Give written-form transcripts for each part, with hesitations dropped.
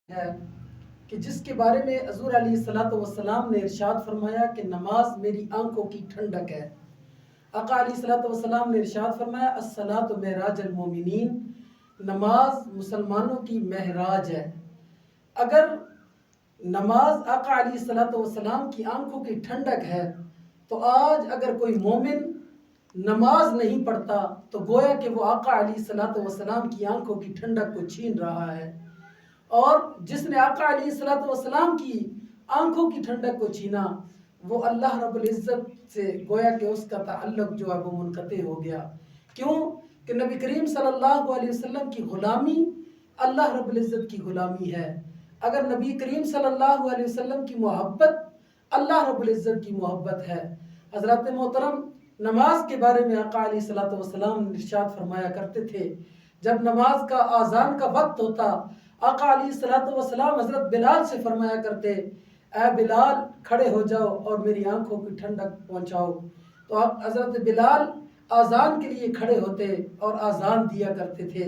ہے کہ جس کے بارے میں حضور علیہ الصلوۃ والسلام نے ارشاد فرمایا کہ نماز میری آنکھوں کی ٹھنڈک ہے۔ آقا علیہ الصلوۃ والسلام نے ارشاد فرمایا الصلاۃ معراج المومنین، نماز مسلمانوں کی معراج ہے۔ اگر نماز آقا علیہ الصلوۃ والسلام کی آنکھوں کی ٹھنڈک ہے تو آج اگر کوئی مومن نماز نہیں پڑھتا تو گویا کہ وہ آقا علیہ الصلوۃ والسلام کی آنکھوں کی ٹھنڈک کو چھین رہا ہے، اور جس نے آقا علیہ الصلوۃ والسلام کی آنکھوں کی ٹھنڈک کو چھینا وہ اللہ رب العزت سے گویا کہ اس کا تعلق جو ہے وہ منقطع ہو گیا۔ کیوں کہ نبی کریم صلی اللہ علیہ وسلم کی غلامی اللہ رب العزت کی غلامی ہے۔ اگر نبی کریم صلی اللہ علیہ وسلم کی محبت اللہ رب العزت کی محبت ہے۔ حضرات محترم، نماز کے بارے میں آقا علیہ الصلوۃ والسلام نے ارشاد فرمایا کرتے تھے، جب نماز کا آذان کا وقت ہوتا آقا علیہ الصلوۃ والسلام حضرت بلال سے فرمایا کرتے، اے بلال کھڑے ہو جاؤ اور میری آنکھوں کی ٹھنڈک پہنچاؤ۔ تو حضرت بلال آذان کے لیے کھڑے ہوتے اور آذان دیا کرتے تھے۔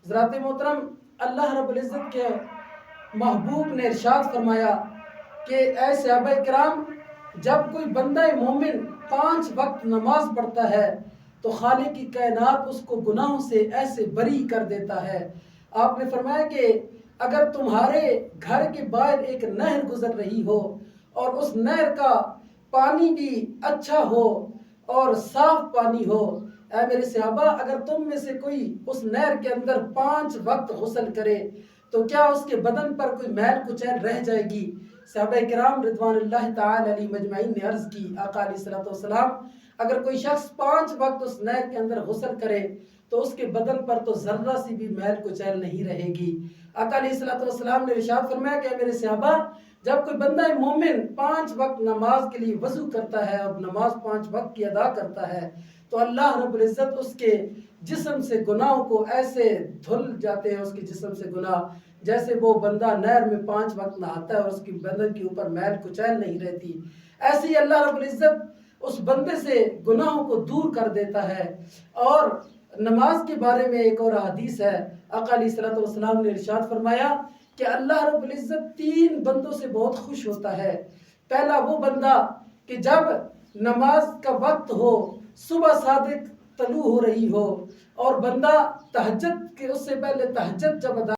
حضرات محترم، اللہ رب العزت کے محبوب نے ارشاد فرمایا کہ اے صحابہ کرام، جب کوئی بندہ مومن 5 وقت نماز پڑھتا ہے تو خالق کی کائنات اس کو گناہوں سے ایسے بری کر دیتا ہے۔ آپ نے فرمایا کہ اگر تمہارے گھر کے باہر ایک نہر گزر رہی ہو اور اس نہر کا پانی بھی اچھا ہو اور صاف پانی ہو، اے میرے صحابہ، اگر تم میں سے کوئی اس نہر کے اندر 5 وقت غسل کرے تو کیا اس کے بدن پر کوئی میل کچیل رہ جائے گی؟ صحابہ کرام رضوان اللہ تعالی علیہ مجمعین نے عرض کی، آقا علیہ الصلوۃ والسلام، اگر کوئی شخص 5 وقت اس نہر کے اندر غسل کرے تو اس کے بدن پر تو ذرہ سی بھی میل کچیل نہیں رہے گی۔ آقا علیہ الصلوۃ والسلام نے ارشاد فرمایا کہ میرے صحابہ، جب کوئی بندہ مومن 5 وقت نماز کے لیے وضو کرتا ہے اور نماز 5 وقت کی ادا کرتا ہے تو اللہ رب العزت اس کے جسم سے گناہوں کو ایسے دھل جاتے ہیں، اس کے جسم سے گناہ، جیسے وہ بندہ نہر میں 5 وقت نہاتا ہے اور اس کی بدن کے اوپر میل کچیل نہیں رہتی، ایسے ہی اللہ رب العزت اس بندے سے گناہوں کو دور کر دیتا ہے۔ اور نماز کے بارے میں ایک اور حدیث ہے، آقا علیہ الصلوۃ والسلام نے ارشاد فرمایا کہ اللہ رب العزت 3 بندوں سے بہت خوش ہوتا ہے۔ پہلا وہ بندہ کہ جب نماز کا وقت ہو، صبح صادق طلوع ہو رہی ہو اور بندہ تہجد کے اس سے پہلے تہجد جب ادا